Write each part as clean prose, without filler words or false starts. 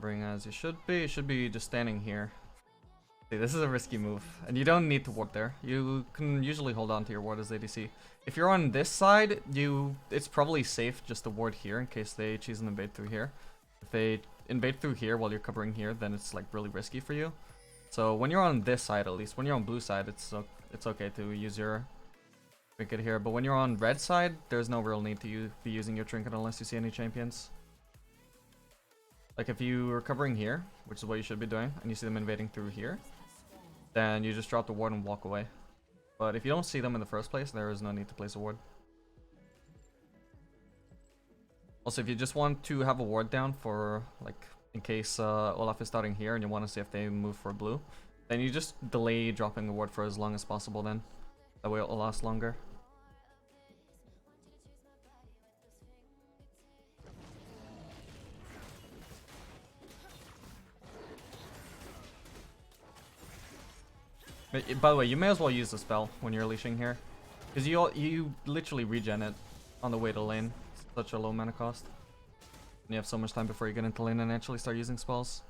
covering as you should be. You should be just standing here. See, this is a risky move, and you don't need to ward there. You can usually hold on to your ward as ADC. If you're on this side, it's probably safe just to ward here in case they choose an invade through here. If they invade through here while you're covering here, then it's like really risky for you. So when you're on this side, at least when you're on blue side, it's okay to use your trinket here. But when you're on red side, there's no real need to be using your trinket unless you see any champions. Like if you are covering here, which is what you should be doing, and you see them invading through here, then you just drop the ward and walk away. But if you don't see them in the first place, there is no need to place a ward. Also, if you just want to have a ward down for, like, in case Olaf is starting here and you want to see if they move for blue, then you just delay dropping the ward for as long as possible then. That way it'll last longer. But, by the way, you may as well use the spell when you're leashing here, because you literally regen it on the way to lane. It's such a low mana cost. And you have so much time before you get into lane and actually start using spells.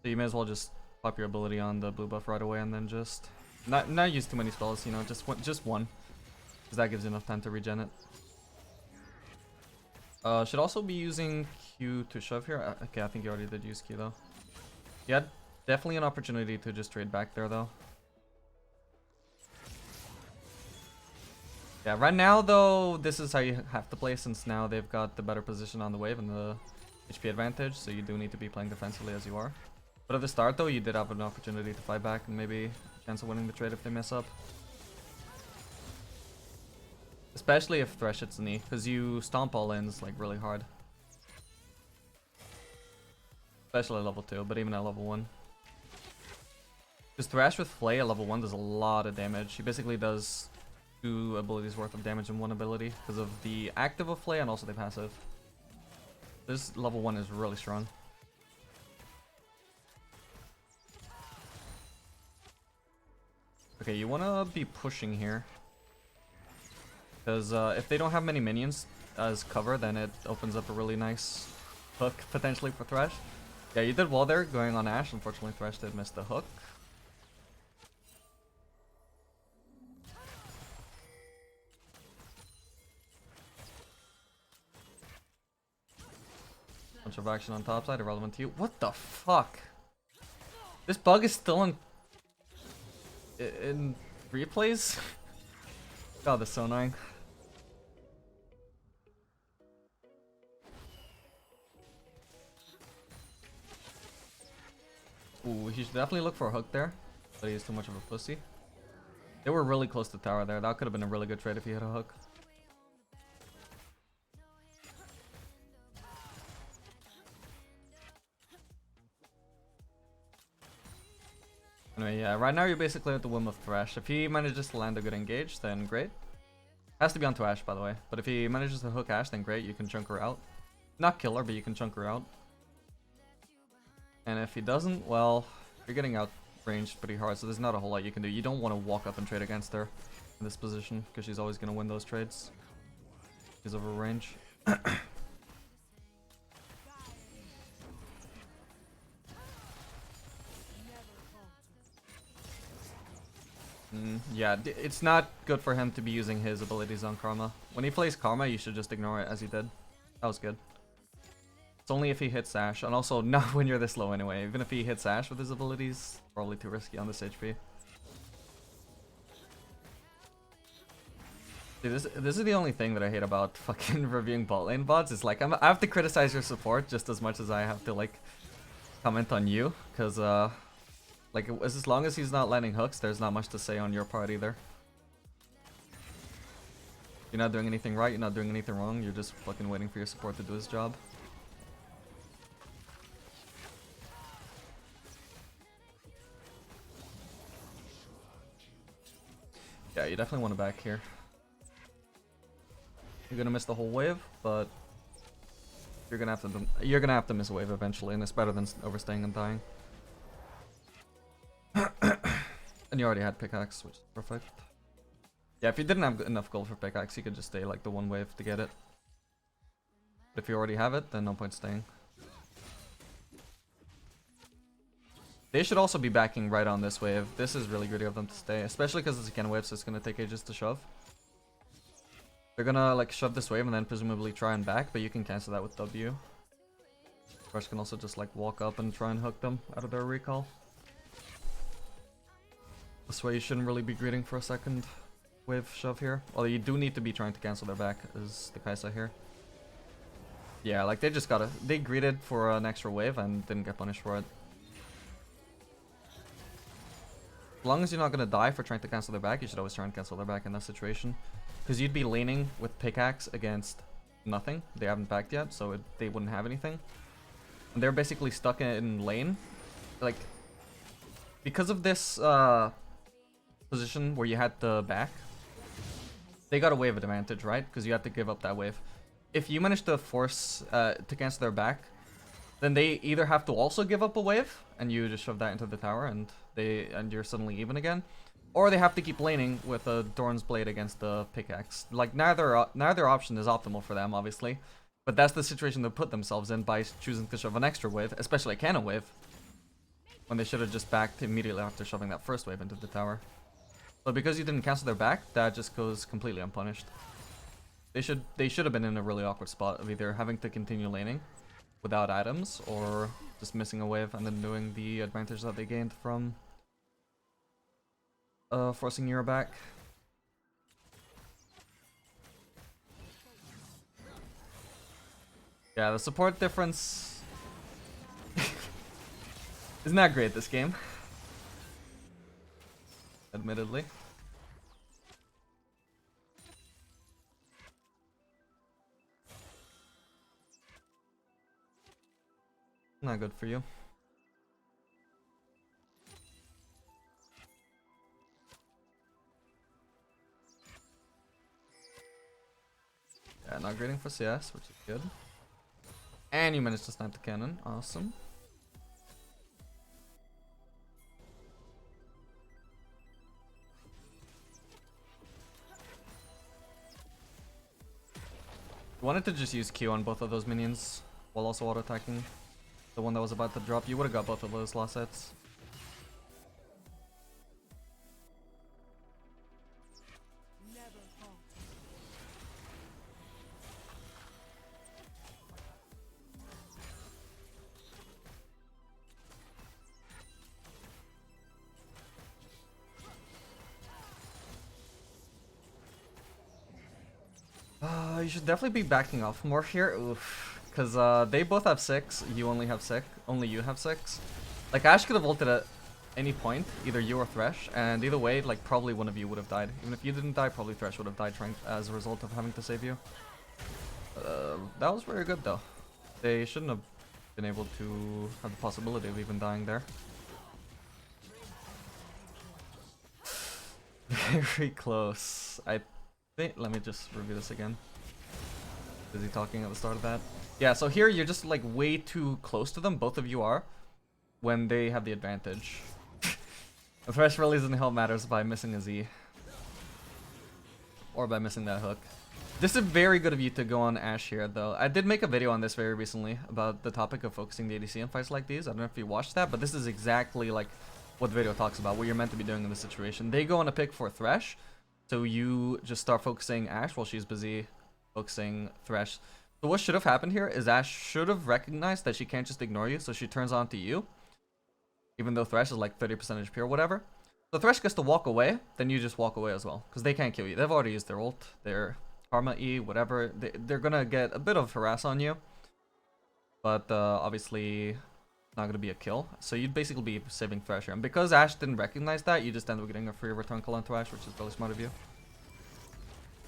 So you may as well just pop your ability on the blue buff right away and then just not use too many spells, you know, just one. Because that gives you enough time to regen it. Should also be using Q to shove here. Okay, I think you already did use Q though. You had definitely an opportunity to just trade back there though. Yeah, right now though, this is how you have to play since now they've got the better position on the wave and the HP advantage, so you do need to be playing defensively as you are. But at the start though, you did have an opportunity to fight back and maybe a chance of winning the trade if they mess up. Especially if Thresh hits the knee, because you stomp all ins like really hard. Especially at level 2, but even at level 1. Because Thresh with Flay at level 1 does a lot of damage. He basically does 2 abilities worth of damage in one ability because of the active of Flay and also the passive. This level 1 is really strong. Okay, you want to be pushing here. Because if they don't have many minions as cover, then it opens up a really nice hook potentially for Thresh. Yeah, you did well there going on Ashe. Unfortunately, Thresh did miss the hook. Bunch of action on top side, irrelevant to you. What the fuck? This bug is still in replays? God, that's so annoying. Ooh, he should definitely look for a hook there, but he's too much of a pussy. They were really close to tower there. That could have been a really good trade if he hit a hook. Anyway, yeah, right now you're basically at the whim of Thresh. If he manages to land a good engage, then great. Has to be onto Ashe, by the way. But if he manages to hook Ashe, then great, you can chunk her out. Not kill her, but you can chunk her out. And if he doesn't, well, you're getting out ranged pretty hard, so there's not a whole lot you can do. You don't want to walk up and trade against her in this position, because she's always going to win those trades. She's over range. Yeah, it's not good for him to be using his abilities on Karma. When he plays Karma, you should just ignore it as he did. That was good. It's only if he hits Ashe, and also not when you're this low anyway. Even if he hits Ashe with his abilities, probably too risky on this HP. Dude, this is the only thing that I hate about fucking reviewing bot lane bots. It's like I have to criticize your support just as much as I have to like comment on you, because like as long as he's not landing hooks, there's not much to say on your part either. You're not doing anything right, you're not doing anything wrong, you're just fucking waiting for your support to do his job. Yeah, you definitely want to back here. You're gonna miss the whole wave, but you're gonna have to miss a wave eventually, and it's better than overstaying and dying. And you already had pickaxe, which is perfect. Yeah, if you didn't have enough gold for pickaxe, you could just stay like the one wave to get it. But if you already have it, then no point staying. They should also be backing right on this wave. This is really greedy of them to stay, especially because it's a can wave, so it's gonna take ages to shove. They're gonna like shove this wave and then presumably try and back, but you can cancel that with W. Rush can also just like walk up and try and hook them out of their recall. This way you shouldn't really be greeting for a second wave shove here. Although you do need to be trying to cancel their back, is the Kaisa here. Yeah, like they just gotta... They greeted for an extra wave and didn't get punished for it. As long as you're not gonna die for trying to cancel their back, you should always try and cancel their back in that situation. Because you'd be laning with pickaxe against nothing. They haven't backed yet, so they wouldn't have anything. And they're basically stuck in lane. Like, because of this position where you had the back, they got a wave advantage, right? Because you had to give up that wave. If you manage to force to cancel their back, then they either have to also give up a wave, and you just shove that into the tower, and you're suddenly even again, or they have to keep laning with a Dorn's Blade against the pickaxe. Like neither option is optimal for them, obviously, but that's the situation they put themselves in by choosing to shove an extra wave, especially a cannon wave, when they should have just backed immediately after shoving that first wave into the tower. But because you didn't cancel their back, that just goes completely unpunished. They should have been in a really awkward spot of either having to continue laning without items or just missing a wave and then doing the advantage that they gained from forcing Nero back. Yeah, the support difference is not great this game, admittedly. Not good for you. Yeah, not grading for CS, which is good. And you managed to snipe the cannon. Awesome. Wanted to just use Q on both of those minions while also auto-attacking the one that was about to drop. You would have got both of those last sets. You should definitely be backing off more here. Oof. Because they both have 6, you only have 6. Only you have 6. Like, Ashe could have ulted at any point, either you or Thresh, and either way, like, probably one of you would have died. Even if you didn't die, probably Thresh would have died trying as a result of having to save you. That was very good, though. They shouldn't have been able to have the possibility of even dying there. Very close. I think, let me just review this again. Busy talking at the start of that. Yeah, so here you're just like way too close to them, both of you are, when they have the advantage. The Thresh really doesn't help matters by missing a Z. Or by missing that hook. This is very good of you to go on Ashe here, though. I did make a video on this very recently about the topic of focusing the ADC in fights like these. I don't know if you watched that, but this is exactly like what the video talks about, what you're meant to be doing in this situation. They go on a pick for Thresh, so you just start focusing Ashe while she's busy focusing Thresh. So what should have happened here is Ashe should have recognized that she can't just ignore you, so she turns on to you. Even though Thresh is like 30% HP or whatever. So Thresh gets to walk away, then you just walk away as well. Because they can't kill you. They've already used their ult, their Karma E, whatever. They're gonna get a bit of harass on you. But obviously not gonna be a kill. So you'd basically be saving Thresh here. And because Ashe didn't recognize that, you just end up getting a free return call onto Ashe, which is really smart of you.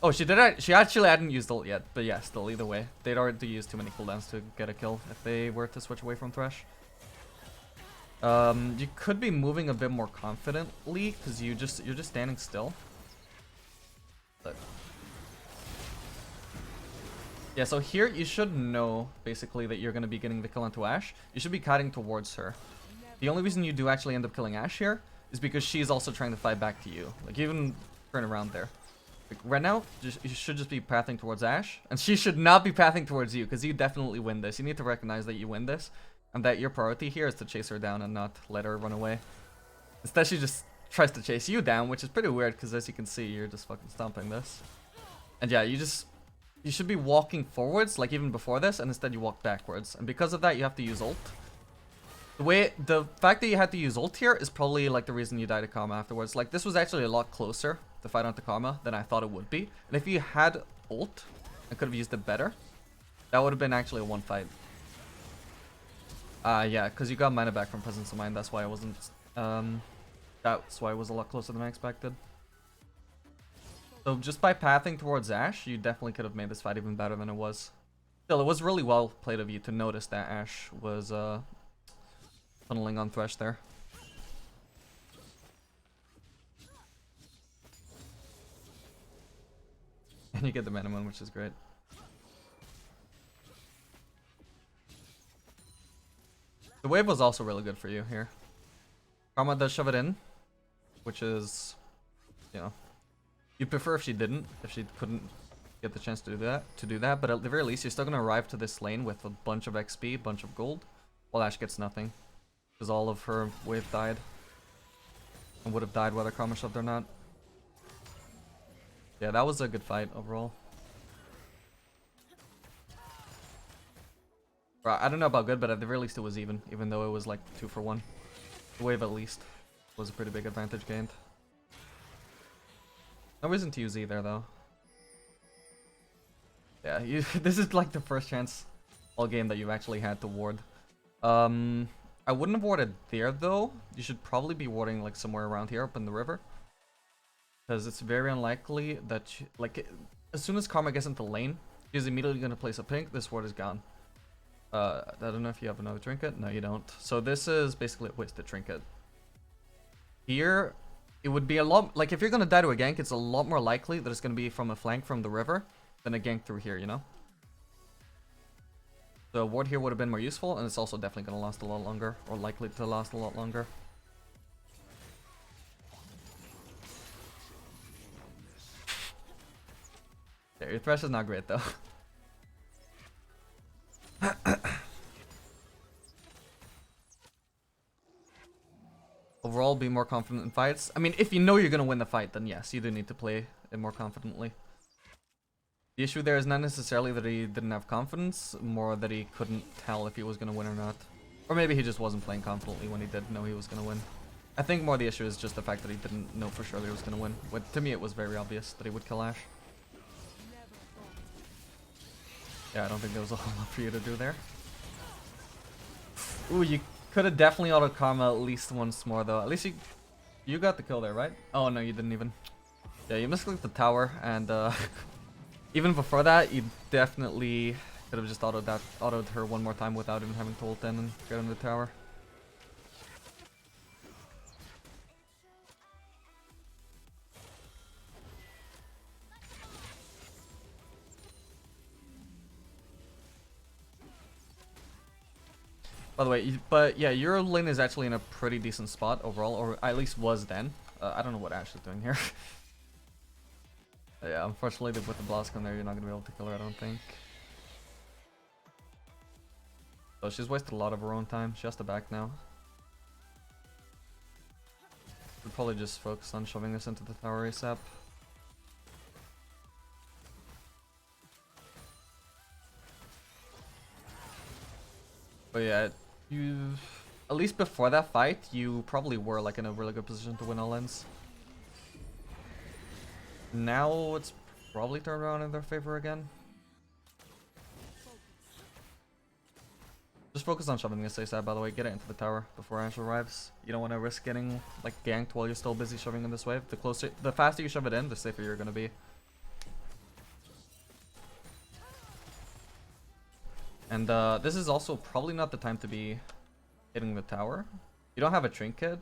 Oh, she actually hadn't used ult yet, but yeah, still, either way. They'd already used too many cooldowns to get a kill if they were to switch away from Thresh. You could be moving a bit more confidently, because you're just standing still. But yeah, so here you should know, basically, that you're going to be getting the kill onto Ashe. You should be kiting towards her. The only reason you do actually end up killing Ashe here is because she's also trying to fight back to you. Like, you even turn around there. Like, right now, you should just be pathing towards Ashe, and she should not be pathing towards you, because you definitely win this. You need to recognize that you win this, and that your priority here is to chase her down and not let her run away. Instead, she just tries to chase you down, which is pretty weird, because as you can see, you're just fucking stomping this. And yeah, you should be walking forwards, like even before this, and instead you walk backwards. And because of that, you have to use ult. The fact that you had to use ult here is probably like the reason you died to Karma afterwards. Like, this was actually a lot closer to fight onto Karma than I thought it would be. And if you had ult and could have used it better, that would have been actually a one fight. Yeah, because you got mana back from Presence of Mind. That's why I wasn't. That's why it was a lot closer than I expected. So just by pathing towards Ashe, you definitely could have made this fight even better than it was. Still, it was really well played of you to notice that Ashe was funneling on Thresh there. And you get the minimum, which is great. The wave was also really good for you here. Karma does shove it in, which is, you know, you'd prefer if she didn't, if she couldn't get the chance to do that. But at the very least, you're still gonna arrive to this lane with a bunch of XP, a bunch of gold, while Ashe gets nothing, because all of her wave died, and would have died whether Karma shoved or not. Yeah, that was a good fight overall. I don't know about good, but at the very least it was even though it was like 2 for 1. The wave at least was a pretty big advantage gained. No reason to use either though. Yeah, this is like the first chance all game that you've actually had to ward. I wouldn't have warded there though. You should probably be warding like somewhere around here up in the river. Because it's very unlikely that, as soon as Karma gets into lane, she's immediately going to place a pink. This ward is gone. I don't know if you have another trinket. No, you don't. So this is basically a wasted trinket. Here, it would be a lot, like if you're going to die to a gank, it's a lot more likely that it's going to be from a flank from the river than a gank through here, you know? So a ward here would have been more useful, and it's also definitely going to last a lot longer, or likely to last a lot longer. Yeah, your Thresh is not great though. Overall, be more confident in fights. I mean, if you know you're gonna win the fight, then yes, you do need to play it more confidently. The issue there is not necessarily that he didn't have confidence, more that he couldn't tell if he was gonna win or not. Or maybe he just wasn't playing confidently when he did know he was gonna win. I think more the issue is just the fact that he didn't know for sure that he was gonna win. But to me, it was very obvious that he would kill Ashe. Yeah, I don't think there was a whole lot for you to do there. Ooh, you could have definitely auto Karma at least once more though. At least you got the kill there, right? Oh no, you didn't even. Yeah, you misclicked the tower, and even before that, you definitely could have just autoed her one more time without even having to ult in and get in the tower. By the way, but yeah, your lane is actually in a pretty decent spot overall, or at least was then. I don't know what Ashe is doing here. Yeah, unfortunately with the blast on there, you're not going to be able to kill her, I don't think. So she's wasted a lot of her own time. She has to back now. We'll probably just focus on shoving this into the tower ASAP. But yeah, at least before that fight, you probably were like in a really good position to win all lanes. Now it's probably turned around in their favor again. Just focus on shoving this ASAP, by the way. Get it into the tower before Ashe arrives. You don't want to risk getting like ganked while you're still busy shoving in this wave. The faster you shove it in, the safer you're gonna be. And this is also probably not the time to be hitting the tower. You don't have a trinket.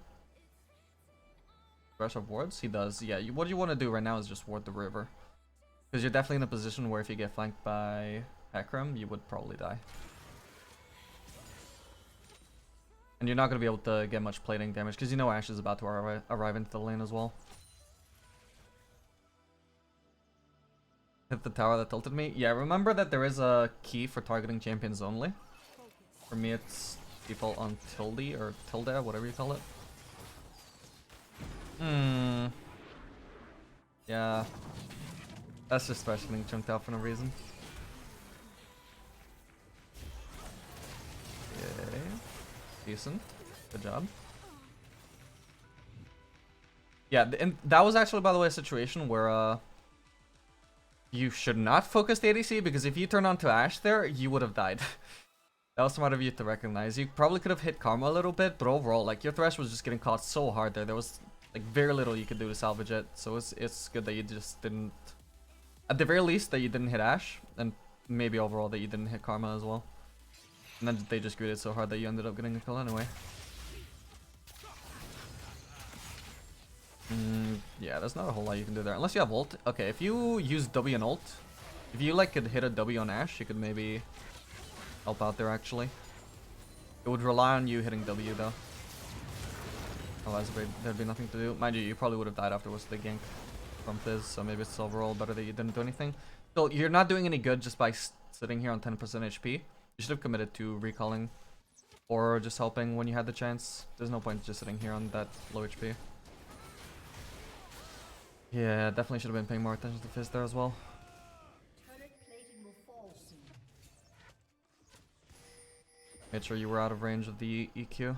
Rush of wards? He does. Yeah, what you want to do right now is just ward the river. Because you're definitely in a position where if you get flanked by Hecarim, you would probably die. And you're not going to be able to get much plating damage because you know Ashe is about to arrive into the lane as well. Hit the tower that tilted me. Yeah, remember that there is a key for targeting champions only. For me, it's default on tilde or tilde, whatever you call it. Yeah. That's just Thresh getting jumped out for no reason. Okay. Decent. Good job. Yeah, and that was actually, by the way, a situation where you should not focus the ADC, because if you turn onto Ashe there, you would have died. That was smart of you to recognize. You probably could have hit Karma a little bit, but overall, like, your Thresh was just getting caught so hard there. There was, like, very little you could do to salvage it. So it's good that you just didn't... At the very least, that you didn't hit Ashe, and maybe overall that you didn't hit Karma as well. And then they just greeted so hard that you ended up getting a kill anyway. Yeah, there's not a whole lot you can do there. Unless you have ult. Okay, if you use W and ult, if you like could hit a W on Ashe, you could maybe help out there actually. It would rely on you hitting W though. Otherwise there'd be nothing to do. Mind you, you probably would have died afterwards with the gank from Fizz, so maybe it's overall better that you didn't do anything. So you're not doing any good just by sitting here on 10% HP. You should have committed to recalling or just helping when you had the chance. There's no point just sitting here on that low HP. Yeah, definitely should have been paying more attention to Fizz there as well. Made sure you were out of range of the EQ.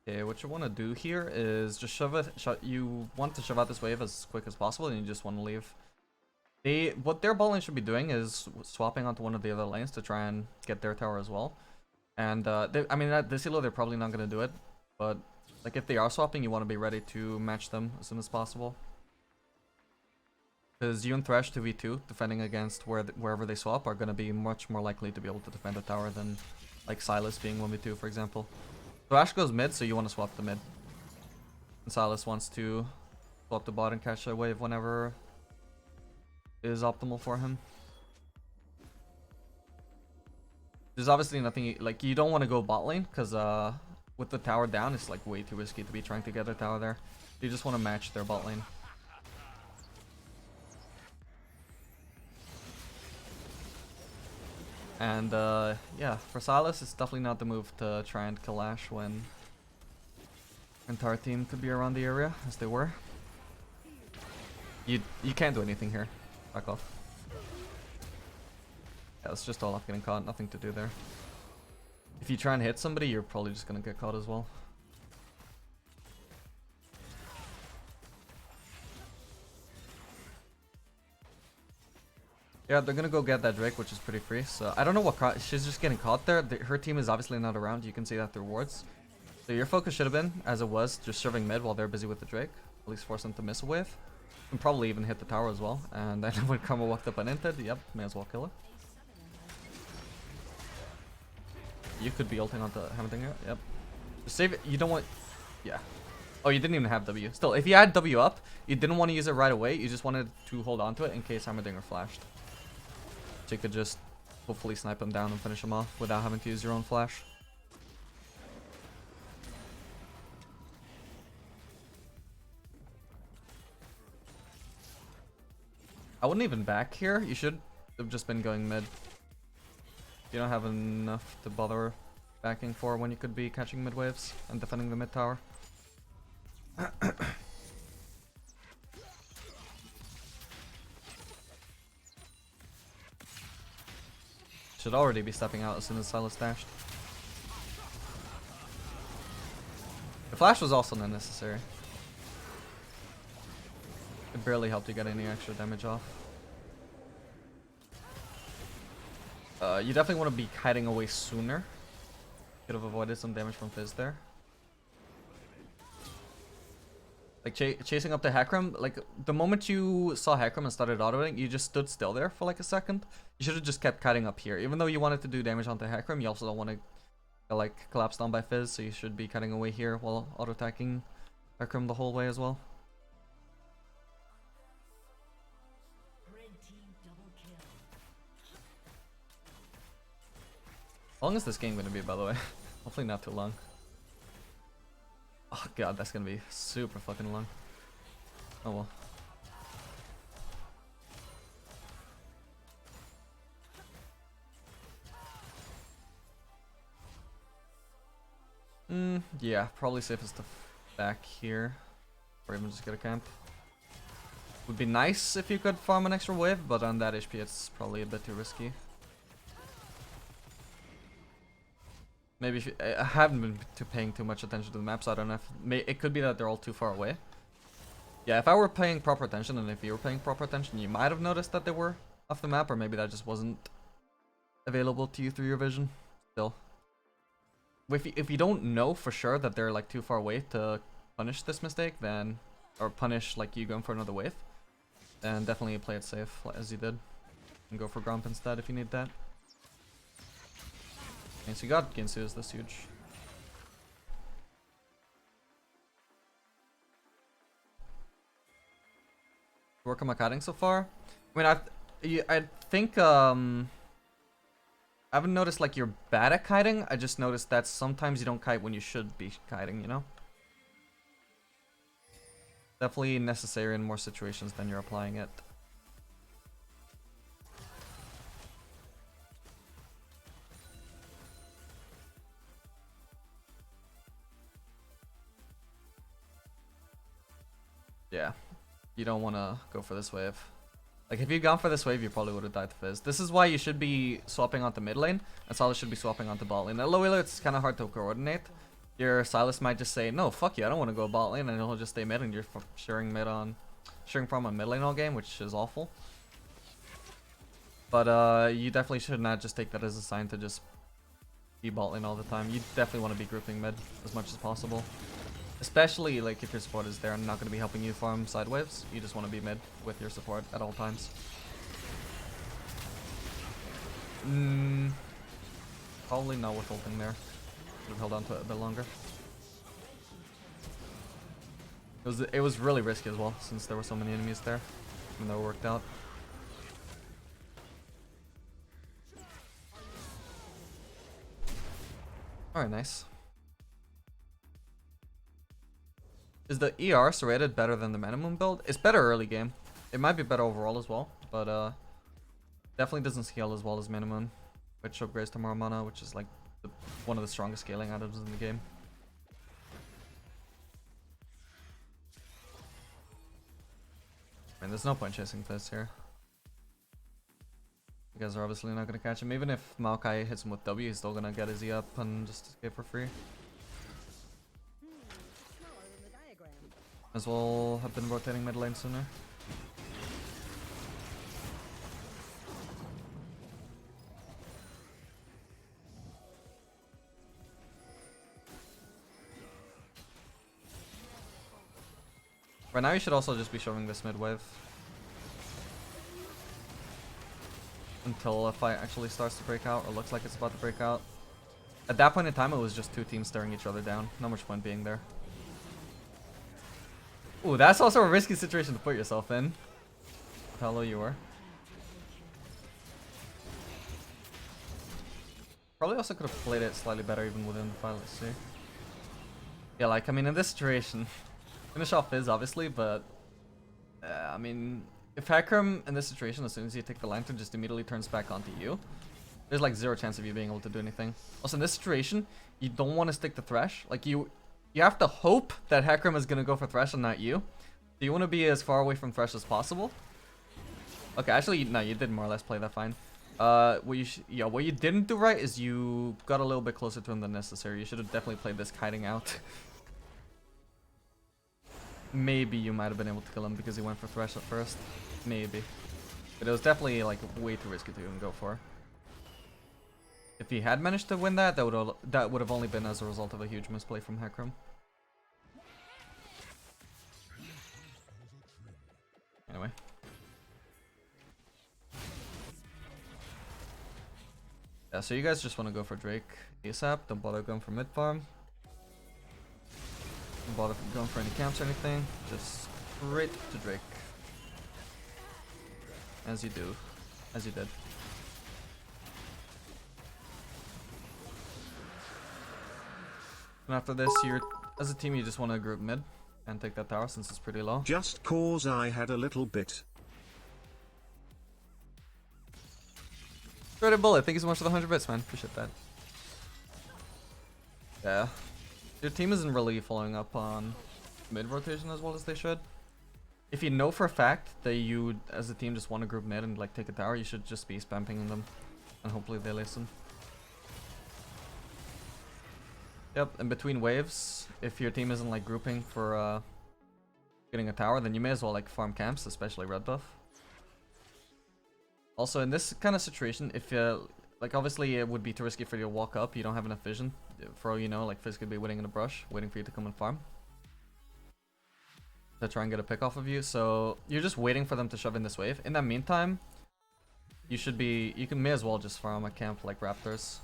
Okay, what you want to do here is just shove it. You want to shove out this wave as quick as possible, and you just want to leave. What their bot lane should be doing is swapping onto one of the other lanes to try and get their tower as well. And I mean, at this elo, they're probably not going to do it, but like if they are swapping, you want to be ready to match them as soon as possible. Because you and Thresh 2v2 defending against wherever they swap are going to be much more likely to be able to defend the tower than like Sylas being 1v2, for example. So Ashe goes mid, so you want to swap the mid. And Sylas wants to swap the bot and catch a wave whenever is optimal for him. There's obviously nothing, like, you don't want to go bot lane, because with the tower down, it's like way too risky to be trying to get a tower there. You just want to match their bot lane. And yeah, for Sylas, it's definitely not the move to try and kill Ashe when the entire team could be around the area, as they were. You can't do anything here. Back off. Yeah, it's just all off getting caught, nothing to do there. If you try and hit somebody, you're probably just gonna get caught as well. Yeah, they're gonna go get that Drake, which is pretty free. So I don't know what she's just getting caught there. Her team is obviously not around. You can see that through wards. So your focus should have been, as it was, just serving mid while they're busy with the Drake. At least force them to miss a wave. And probably even hit the tower as well. And then when Karma walked up and entered, yep, may as well kill her. You could be ulting onto Hammerdinger. Yep. Just save it. You don't want... Yeah. Oh, you didn't even have W. Still, if you had W up, you didn't want to use it right away. You just wanted to hold on to it in case Hammerdinger flashed. So you could just hopefully snipe him down and finish him off without having to use your own flash. I wouldn't even back here. You should have just been going mid. You don't have enough to bother backing for when you could be catching mid waves and defending the mid tower. Should already be stepping out as soon as Sylas dashed. The flash was also unnecessary. It barely helped you get any extra damage off. You definitely want to be hiding away sooner. Could have avoided some damage from Fizz there. Like chasing up the Hecarim, like the moment you saw Hecarim and started autoing, you just stood still there for like a second. You should have just kept kiting up here. Even though you wanted to do damage onto Hecarim, you also don't want to like collapse down by Fizz, so you should be cutting away here while auto-attacking Hecarim the whole way as well. How long is this game gonna be, by the way? Hopefully not too long. Oh god, that's gonna be super fucking long. Oh well. Yeah, probably safest to back here. Or even just get a camp. Would be nice if you could farm an extra wave, but on that HP it's probably a bit too risky. Maybe if you, I haven't been paying too much attention to the maps, so I don't know if... It could be that they're all too far away. Yeah, if I were paying proper attention, and if you were paying proper attention, you might have noticed that they were off the map, or maybe that just wasn't available to you through your vision. Still. If you don't know for sure that they're like too far away to punish this mistake, then... Or punish like you going for another wave, then definitely play it safe as you did. And go for Gromp instead if you need that. Okay, so you got Ginsu, is this huge? Work on my kiting so far? I mean, I think, I haven't noticed like you're bad at kiting, I just noticed that sometimes you don't kite when you should be kiting, you know? Definitely necessary in more situations than you're applying it. Yeah, you don't want to go for this wave. Like, if you'd gone for this wave, you probably would have died to Fizz. This is why you should be swapping onto mid lane, and Sylas should be swapping onto bot lane. At low elo, it's kind of hard to coordinate. Your Sylas might just say, no, fuck you, I don't want to go bot lane, and he'll just stay mid, and you're sharing farm on mid lane all game, which is awful. But you definitely should not just take that as a sign to just be bot lane all the time. You definitely want to be grouping mid as much as possible. Especially like if your support is there and not going to be helping you farm side waves, you just want to be mid with your support at all times. Probably not worth ulting there. Should have held on to it a bit longer. It was really risky as well, since there were so many enemies there, even though it worked out. Alright, nice. Is the ER serrated better than the minimum build? It's better early game. It might be better overall as well, but definitely doesn't scale as well as minimum, which upgrades to more mana, which is like one of the strongest scaling items in the game. I mean, there's no point chasing this here. You guys are obviously not gonna catch him. Even if Maokai hits him with W, he's still gonna get his E up and just escape for free. As well have been rotating mid lane sooner. Right now you should also just be shoving this mid wave. Until a fight actually starts to break out, or looks like it's about to break out. At that point in time it was just two teams staring each other down. Not much point being there. Ooh, that's also a risky situation to put yourself in. How low you were. Probably also could have played it slightly better even within the fight, let's see. Yeah, like, I mean, in this situation, finish off Fizz, obviously, but... I mean, if Hecarim in this situation, as soon as you take the lantern, just immediately turns back onto you, there's like zero chance of you being able to do anything. Also, in this situation, you don't want to stick to Thresh. Like, you have to hope that Hecarim is going to go for Thresh and not you. So you want to be as far away from Thresh as possible. Okay, actually, no, you did more or less play that fine. What you didn't do right is you got a little bit closer to him than necessary. You should have definitely played this kiting out. Maybe you might have been able to kill him because he went for Thresh at first. Maybe. But it was definitely like way too risky to even go for. If he had managed to win that, that would have only been as a result of a huge misplay from Hecarim. Anyway. Yeah, so you guys just want to go for Drake ASAP. Don't bother going for mid farm. Don't bother going for any camps or anything. Just straight to Drake. As you do. As you did. And after this, you're as a team, you just want to group mid and take that tower since it's pretty low. Just cause I had a little bit. Dreaded Bullet, thank you so much for the 100 bits, man. Appreciate that. Yeah. Your team isn't really following up on mid rotation as well as they should. If you know for a fact that you, as a team, just want to group mid and like take a tower, you should just be spamming them. And hopefully they listen. Yep, in between waves, if your team isn't like grouping for getting a tower, then you may as well like farm camps, especially red buff. Also, in this kind of situation, if like obviously it would be too risky for you to walk up, you don't have enough vision. For all you know, like Fizz could be waiting in a brush, waiting for you to come and farm. To try and get a pick off of you, so you're just waiting for them to shove in this wave. In that meantime, you may as well just farm a camp like Raptors.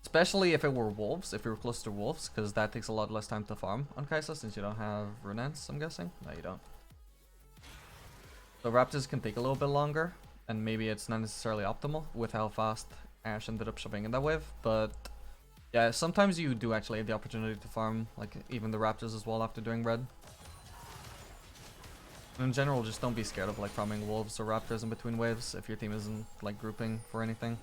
Especially if it were wolves, if you were close to wolves, because that takes a lot less time to farm on Kai'Sa since you don't have Runans, I'm guessing. No, you don't. So Raptors can take a little bit longer, and maybe it's not necessarily optimal with how fast Ashe ended up shoving in that wave, but yeah, sometimes you do actually have the opportunity to farm like even the Raptors as well after doing red. In general, just don't be scared of like farming wolves or Raptors in between waves if your team isn't like grouping for anything.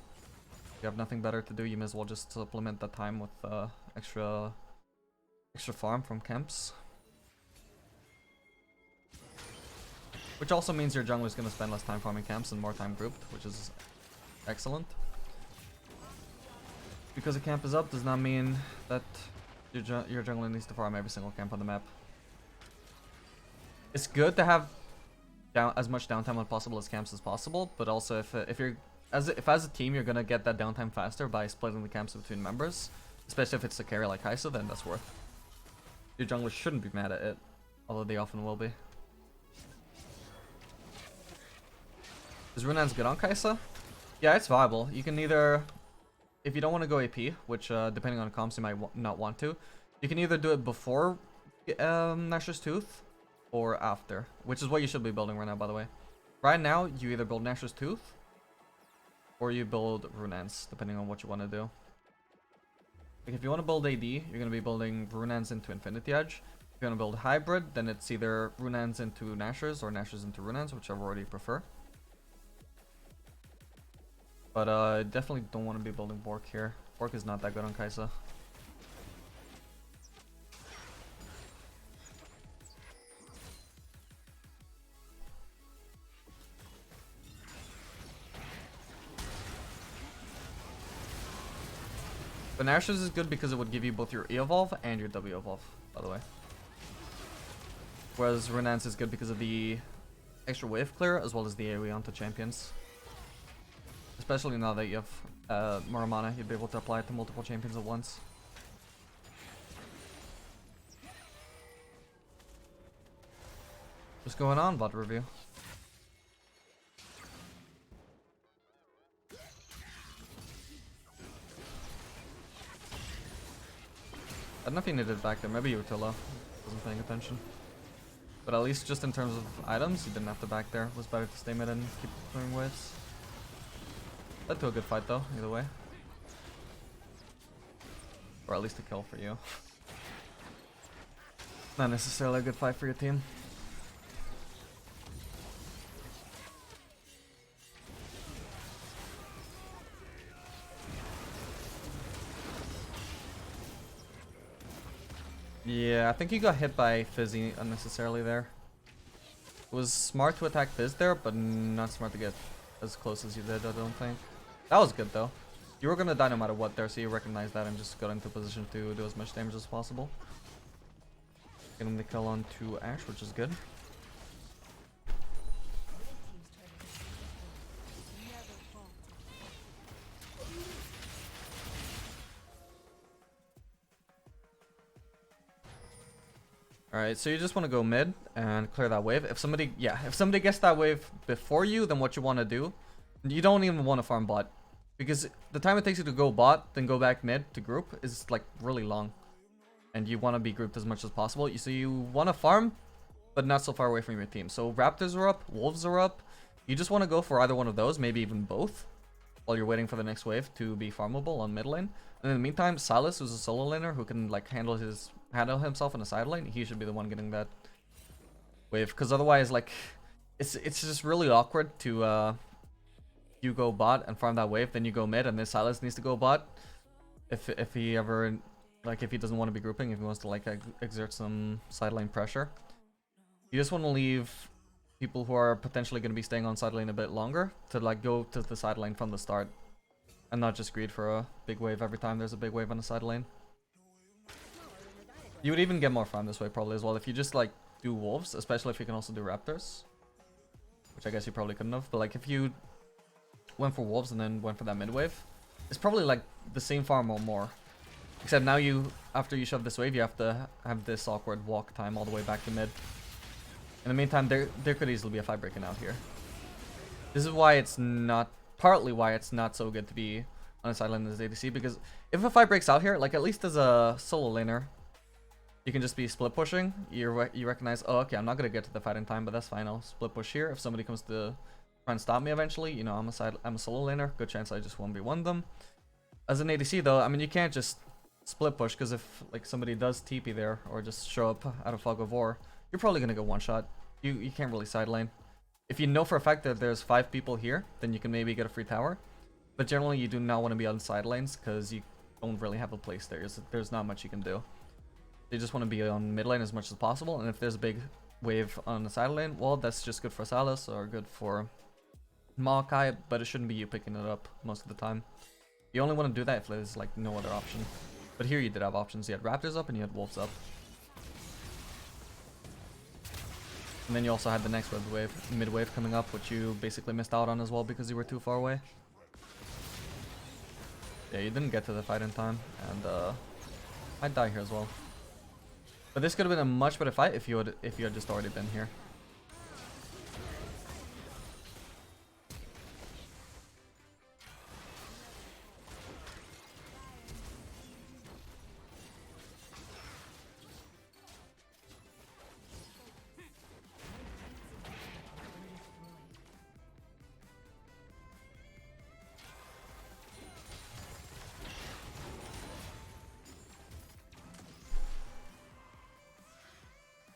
If you have nothing better to do, you may as well just supplement that time with extra farm from camps. Which also means your jungler is going to spend less time farming camps and more time grouped, which is excellent. Because a camp is up does not mean that your jungler needs to farm every single camp on the map. It's good to have as much downtime as possible as camps as possible, but also if you're as a team you're gonna get that downtime faster by splitting the camps between members, especially if it's a carry like Kai'Sa, then that's worth. Your jungler shouldn't be mad at it, although they often will be. Is Runan's good on Kai'Sa? Yeah, it's viable. You can either, if you don't want to go AP, which depending on comps you might not want to, you can either do it before Nashor's Tooth or after, which is what you should be building right now, by the way. Right now, you either build Nashor's Tooth or you build Runans, depending on what you want to do. Like if you want to build AD, you're going to be building Runans into Infinity Edge. If you want to build Hybrid, then it's either Runans into Nashors or Nashors into Runans, whichever order you prefer. But I definitely don't want to be building Bork here. Bork is not that good on Kai'Sa. But Nashor's is good because it would give you both your E evolve and your W evolve, by the way. Whereas Runans is good because of the extra wave clear as well as the AoE onto champions. Especially now that you have more mana, you'd be able to apply it to multiple champions at once. What's going on, bot review? I don't know if you needed it back there. Maybe you were too low. Wasn't paying attention. But at least just in terms of items, you didn't have to back there. It was better to stay mid and keep clearing waves. Led to a good fight though, either way. Or at least a kill for you. Not necessarily a good fight for your team. Yeah, I think you got hit by Fizzy unnecessarily there. It was smart to attack Fizz there, but not smart to get as close as you did, I don't think. That was good though. You were gonna die no matter what there, so you recognized that and just got into position to do as much damage as possible. Getting the kill onto Ashe, which is good. Alright, so you just want to go mid and clear that wave. If somebody gets that wave before you, then what you want to do, you don't even want to farm bot. Because the time it takes you to go bot, then go back mid to group is like really long. And you want to be grouped as much as possible. So you want to farm, but not so far away from your team. So Raptors are up, Wolves are up. You just want to go for either one of those, maybe even both. while you're waiting for the next wave to be farmable on mid lane. And in the meantime, Silas, who's a solo laner who can like handle himself in the side lane, he should be the one getting that wave. Because otherwise, like, it's just really awkward to you go bot and farm that wave, then you go mid, and then Silas needs to go bot. If he ever, like, if he doesn't want to be grouping, if he wants to like exert some side lane pressure, you just want to leave people who are potentially going to be staying on side lane a bit longer to like go to the side lane from the start, and not just greed for a big wave every time there's a big wave on the side lane. You would even get more farm this way probably as well if you just like do wolves, especially if you can also do raptors, which I guess you probably couldn't have. But like if you went for wolves and then went for that mid wave, it's probably like the same farm or more, except now you, after you shove this wave, you have to have this awkward walk time all the way back to mid. In the meantime, there could easily be a fight breaking out here. This is why it's not, partly why it's not so good to be on a side lane as ADC, because if a fight breaks out here, like at least as a solo laner, you can just be split pushing. You recognize, oh okay, I'm not gonna get to the fight in time, but that's fine. I'll split push here. If somebody comes to try and stop me eventually, you know, I'm a solo laner. Good chance I just 1v1 them. As an ADC though, I mean, you can't just split push, because if like somebody does TP there or just show up out of fog of war, you're probably gonna get one shot. You can't really side lane. If you know for a fact that there's 5 people here, then you can maybe get a free tower. But generally, you do not want to be on side lanes because you don't really have a place there. There's not much you can do. You just want to be on mid lane as much as possible. And if there's a big wave on the side lane, well, that's just good for Silas or good for Maokai, but it shouldn't be you picking it up most of the time. You only want to do that if there's like no other option. But here you did have options. You had Raptors up and you had Wolves up. And then you also had the next mid wave coming up, which you basically missed out on as well because you were too far away. Yeah, you didn't get to the fight in time, and I'd die here as well. But this could have been a much better fight if you had just already been here.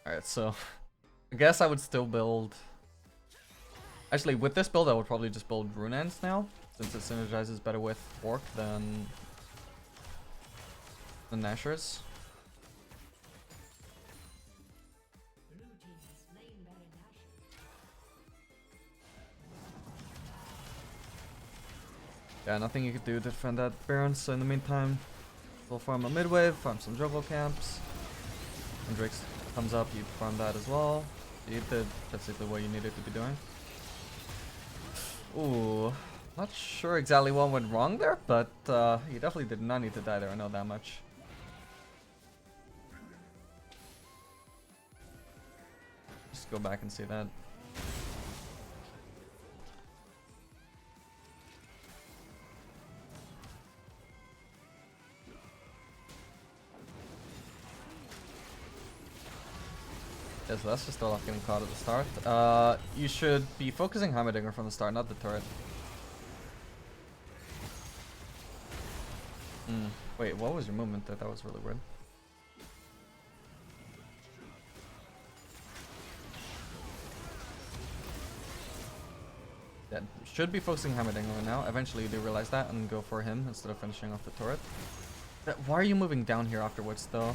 Alright, so I guess I would still build... Actually, with this build, I would probably just build Rune Ends now, since it synergizes better with Orc than Nashers. Yeah, nothing you could do to defend that Baron, so in the meantime, we'll farm a mid wave, farm some jungle camps. When Drake comes up, you farm that as well. You did basically what you needed to be doing. Ooh, not sure exactly what went wrong there, but you definitely did not need to die there, I know that much. Just go back and see that. Yeah, so that's just Olaf getting caught at the start. You should be focusing Heimerdinger from the start, not the turret. Wait, what was your movement there? That was really weird. Yeah, should be focusing Heimerdinger right now. Eventually you do realize that and go for him instead of finishing off the turret. Why are you moving down here afterwards though?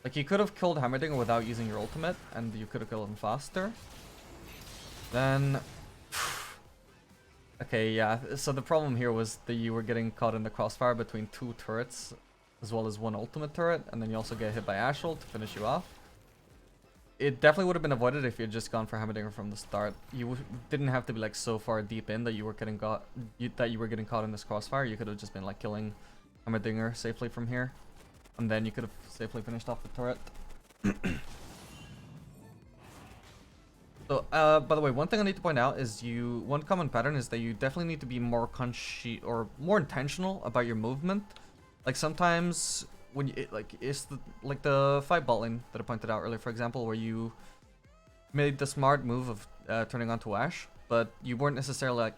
Like, you could have killed Heimerdinger without using your ultimate, and you could have killed him faster. Then... Okay, yeah, so the problem here was that you were getting caught in the crossfire between 2 turrets, as well as 1 ultimate turret, and then you also get hit by Ashel to finish you off. It definitely would have been avoided if you had just gone for Heimerdinger from the start. You didn't have to be like so far deep in that you were getting caught in this crossfire. You could have just been like killing Heimerdinger safely from here. And then you could have safely finished off the turret. So, by the way, one thing I need to point out is one common pattern is that you definitely need to be more more intentional about your movement. Like sometimes when you, it's the fight bot lane that I pointed out earlier, for example, where you made the smart move of turning onto Ashe, but you weren't necessarily like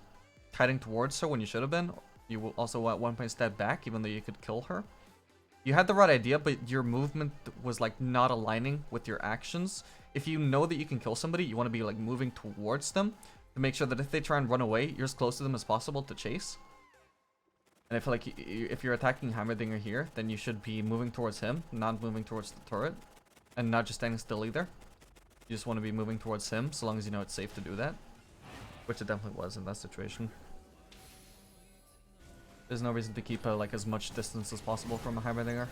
kiting towards her when you should have been. You will also at one point step back, even though you could kill her. You had the right idea, but your movement was like not aligning with your actions. If you know that you can kill somebody, you want to be like moving towards them to make sure that if they try and run away, you're as close to them as possible to chase. And I feel like if you're attacking Heimerdinger here, then you should be moving towards him, not moving towards the turret, and not just standing still either. You just want to be moving towards him, so long as you know it's safe to do that, which it definitely was in that situation. There's no reason to keep like as much distance as possible from a Heimerdinger,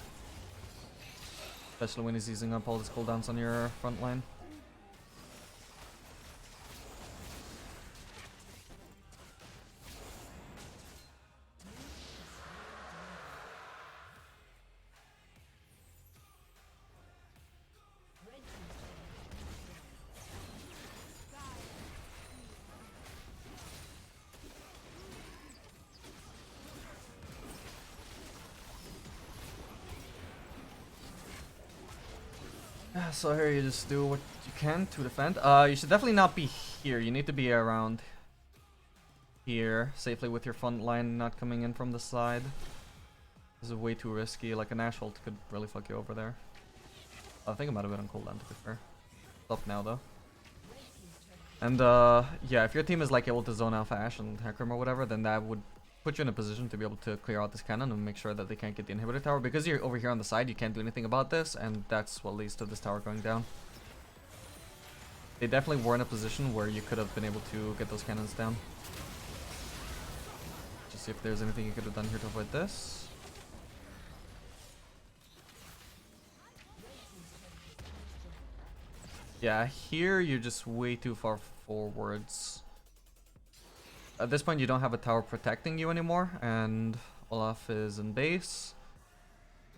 especially when he's using up all his cooldowns on your front line. So here you just do what you can to defend. You should definitely not be here. You need to be around here safely with your front line not coming in from the side. This is way too risky. Like an Ashe ult could really fuck you over there. I think it might have been on cooldown to be fair. It's up now though. And yeah, if your team is like able to zone Alpha Ashe and Hecarim or whatever, then that would put you in a position to be able to clear out this cannon and make sure that they can't get the inhibitor tower. Because you're over here on the side, you can't do anything about this, and that's what leads to this tower going down. They definitely were in a position where you could have been able to get those cannons down. Just see if there's anything you could have done here to avoid this. Yeah, here you're just way too far forwards. At this point, you don't have a tower protecting you anymore, and Olaf is in base.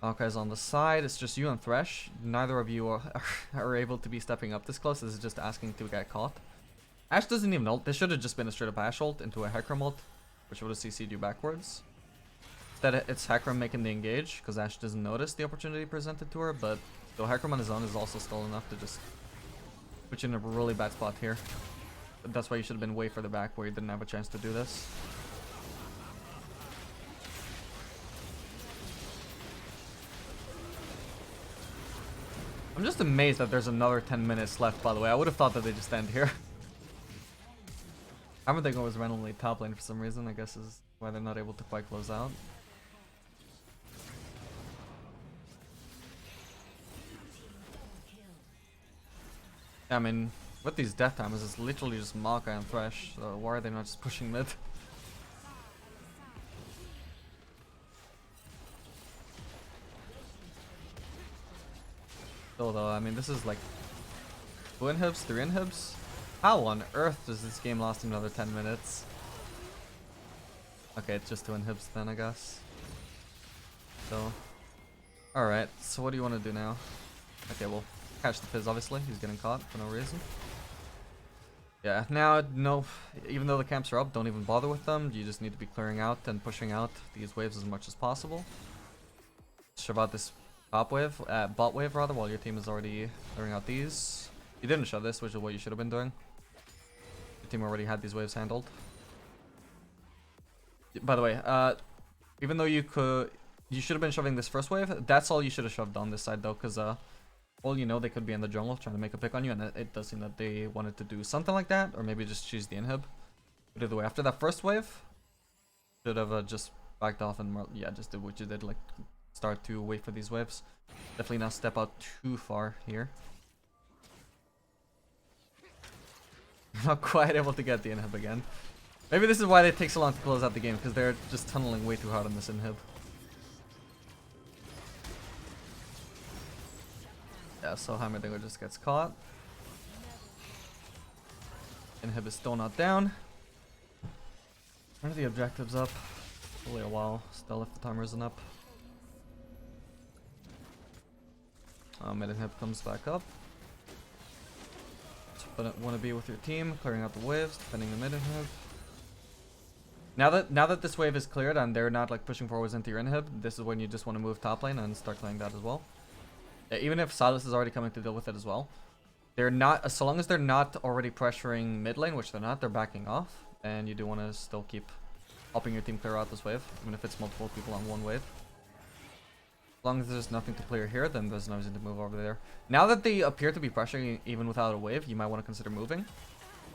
Maokai's on the side. It's just you and Thresh. Neither of you are able to be stepping up this close. This is just asking to get caught. Ashe doesn't even ult. This should have just been a straight up Ashe ult into a Hecarim ult, which would have CC'd you backwards. Instead, it's Hecarim making the engage, because Ashe doesn't notice the opportunity presented to her, but though Hecarim on his own is also still enough to just put you in a really bad spot here. That's why you should have been way further back where you didn't have a chance to do this. I'm just amazed that there's another 10 minutes left, by the way. I would have thought that they just end here. I don't think it was randomly top lane for some reason. I guess is why they're not able to quite close out. I mean, with these death timers, it's literally just Maokai and Thresh, so why are they not just pushing mid? Still though, I mean, this is like 2 inhibs, 3 inhibs? How on earth does this game last another 10 minutes? Okay, it's just 2 inhibs then, I guess. So, alright, so what do you want to do now? Okay, well, catch the Fizz obviously, he's getting caught for no reason. Yeah, now, no, even though the camps are up, don't even bother with them. You just need to be clearing out and pushing out these waves as much as possible. Shove out this bot wave rather, while your team is already clearing out these. You didn't shove this, which is what you should have been doing. Your team already had these waves handled. By the way, even though you should have been shoving this first wave, that's all you should have shoved on this side though, because well, you know, they could be in the jungle trying to make a pick on you, and it does seem that they wanted to do something like that, or maybe just choose the inhib. But either way, after that first wave, should have just backed off and yeah, just did what you did, like start to wait for these waves. Definitely not step out too far here. Not quite able to get the inhib again. Maybe this is why it takes so long to close out the game, because they're just tunneling way too hard on this inhib. Yeah, so Heimerdinger just gets caught. Inhib is still not down. When are the objectives up? Probably a while still if the timer isn't up. Mid inhib comes back up. But want to be with your team, clearing out the waves, defending the mid inhib. Now that this wave is cleared and they're not like pushing forwards into your inhib, this is when you just want to move top lane and start clearing that as well. Yeah, even if Silas is already coming to deal with it as well, they're not, so long as they're not already pressuring mid lane, which they're not, they're backing off. and you do want to still keep helping your team clear out this wave, even if it's multiple people on one wave. As long as there's nothing to clear here, then there's no reason to move over there. Now that they appear to be pressuring even without a wave, you might want to consider moving.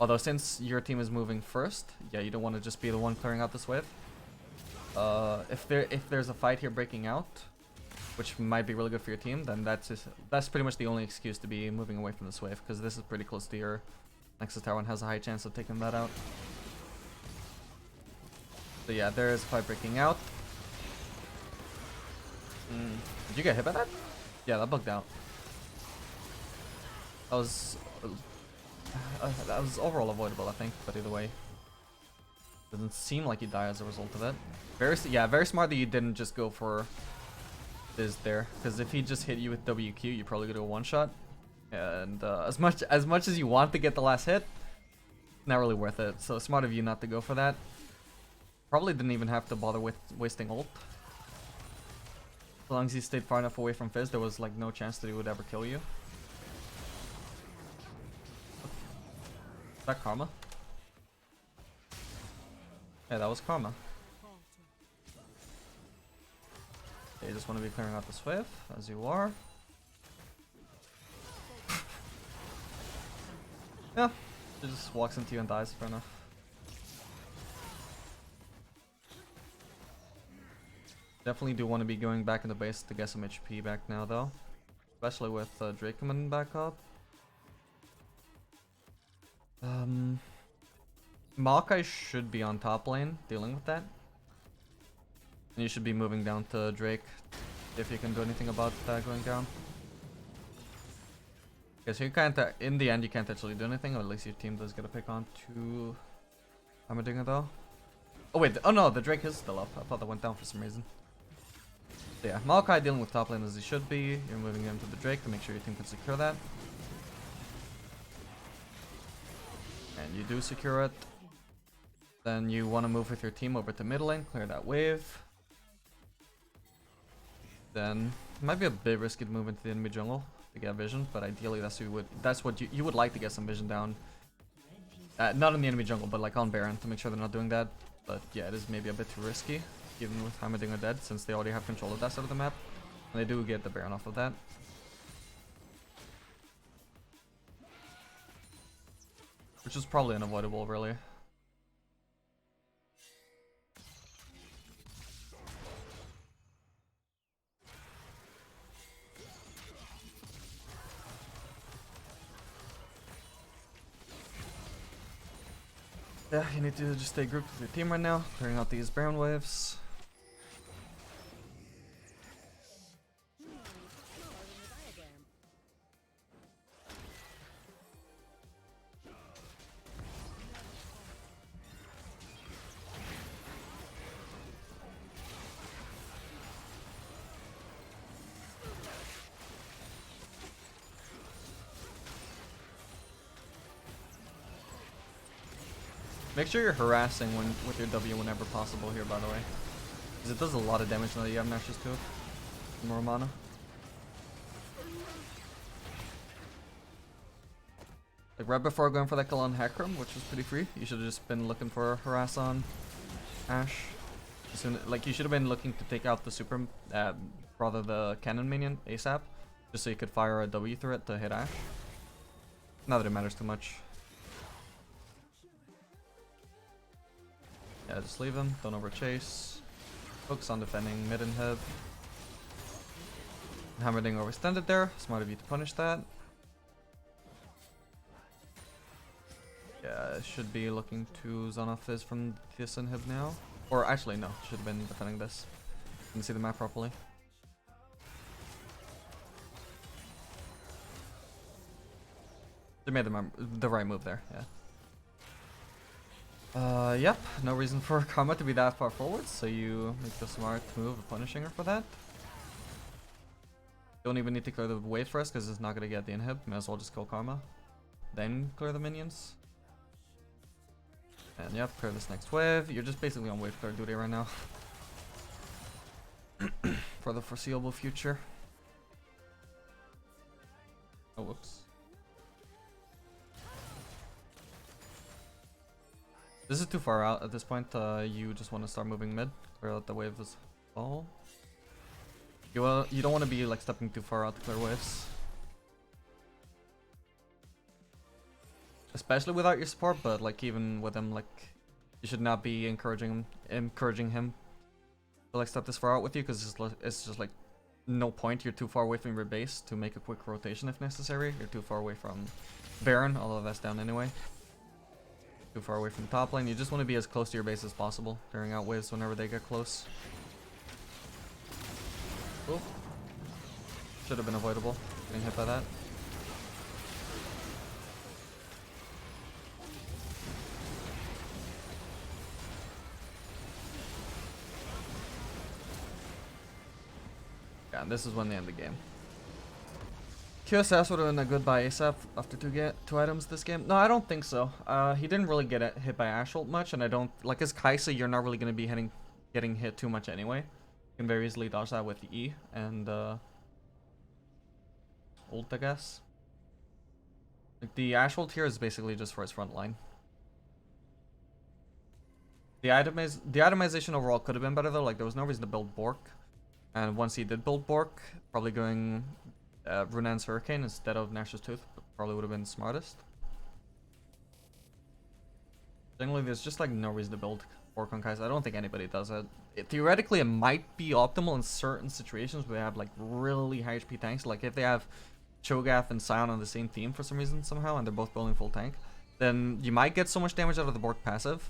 Although since your team is moving first, yeah, you don't want to just be the one clearing out this wave. If there's a fight here breaking out, which might be really good for your team, then that's pretty much the only excuse to be moving away from this wave, because this is pretty close to your Nexus Tower and has a high chance of taking that out. So yeah, there is a fight breaking out. Did you get hit by that? Yeah, that bugged out. That was overall avoidable, I think, but either way, doesn't seem like you die as a result of it. Very smart that you didn't just go for this there, because if he just hit you with WQ, you probably go to a one shot, and as much as you want to get the last hit, not really worth it. So smart of you not to go for that. Probably didn't even have to bother with wasting ult. As long as he stayed far enough away from Fizz, there was like no chance that he would ever kill you. Is that Karma? Yeah, that was Karma. Okay, you just want to be clearing out this wave, as you are. Yeah, he just walks into you and dies, fair enough. Definitely do want to be going back in the base to get some HP back now, though. Especially with Drake coming back up. Maokai should be on top lane, dealing with that. And you should be moving down to Drake, if you can do anything about that going down. Okay, so you can't, in the end, you can't actually do anything, or at least your team does get a pick on to Hammerdinger, though. Oh wait, oh no, the Drake is still up. I thought that went down for some reason. So yeah, Maokai dealing with top lane as he should be. You're moving into the Drake to make sure your team can secure that. And you do secure it. Then you want to move with your team over to mid lane, clear that wave. Then it might be a bit risky to move into the enemy jungle to get vision, but ideally that's what you would like to get some vision down. Not in the enemy jungle, but like on Baron to make sure they're not doing that. But yeah, it is maybe a bit too risky, even with Heimerdinger dead, since they already have control of that side of the map. And they do get the Baron off of that. Which is probably unavoidable, really. Yeah, you need to just stay grouped with your team right now, clearing out these Baron waves. Make sure you're harassing with your W whenever possible here, by the way. Because it does a lot of damage now that you have Nash's too. More mana. Like right before going for that kill on Hecarim, which was pretty free, you should have just been looking for harass on Ashe. Like you should have been looking to take out the super, rather the cannon minion ASAP, just so you could fire a W through it to hit Ashe. Not that it matters too much. Yeah, just leave him, don't overchase. Focus on defending mid and head. Hammerdinger overextended there, smart of you to punish that. Yeah, I should be looking to zone off Fizz from this inhib now. Or actually, no, should have been defending this. Didn't see the map properly. They made the right move there, yeah. Yep, no reason for Karma to be that far forward, so you make the smart move of punishing her for that. Don't even need to clear the wave first, because it's not going to get the inhib. May as well just kill Karma. Then clear the minions. And yep, clear this next wave. You're just basically on wave clear duty right now. For the foreseeable future. Oh, whoops. This is too far out at this point. You just want to start moving mid, clear out the wave as well. You don't want to be like stepping too far out to clear waves, especially without your support. But like even with him, like you should not be encouraging him to like step this far out with you, because it's just like no point. You're too far away from your base to make a quick rotation if necessary. You're too far away from Baron, although that's down anyway. Too far away from the top lane. You just want to be as close to your base as possible, clearing out waves whenever they get close. Oh. Should have been avoidable, getting hit by that. Yeah, and this is when they end the game. QSS would have been a good buy ASAP after two items this game. No, I don't think so. He didn't really get hit by Ashe ult much, and I don't like as Kai'Sa. You're not really going to be getting hit too much anyway. You can very easily dodge that with E and ult, I guess. Like the Ashe ult here is basically just for his front line. The itemization overall could have been better though. Like there was no reason to build Bork, and once he did build Bork, probably going Runan's Hurricane instead of Nash's Tooth probably would have been smartest. Generally, there's just like no reason to build Bork on Kai'Sa. I don't think anybody does it. Theoretically, it might be optimal in certain situations where they have like really high HP tanks. Like if they have Cho'Gath and Sion on the same team for some reason somehow, and they're both building full tank, then you might get so much damage out of the Bork passive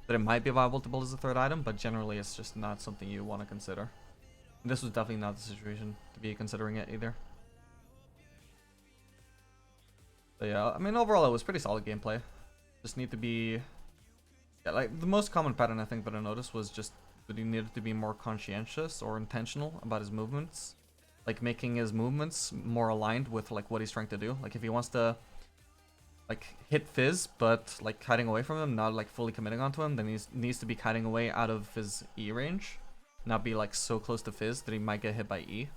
that it might be viable to build as a third item, but generally it's just not something you want to consider. And this was definitely not the situation to be considering it either. But yeah, I mean, overall it was pretty solid gameplay. Just need to be... Yeah, like, the most common pattern I think that I noticed was just that he needed to be more conscientious or intentional about his movements. Like, making his movements more aligned with, like, what he's trying to do. Like, if he wants to, like, hit Fizz, but, like, kiting away from him, not, like, fully committing onto him, then he needs to be kiting away out of his E range. Not be, like, so close to Fizz that he might get hit by E.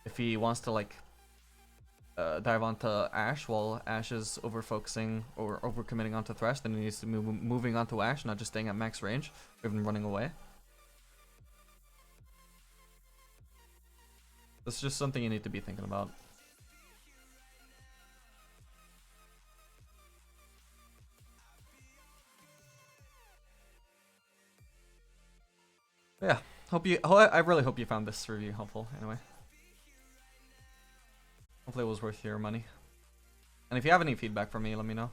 If he wants to, like... dive onto Ashe while Ashe is over-focusing or over-committing onto Thresh, then he needs to move moving onto Ashe, not just staying at max range, or even running away. That's just something you need to be thinking about. But yeah, I really hope you found this review helpful anyway. Hopefully it was worth your money. And if you have any feedback for me, let me know.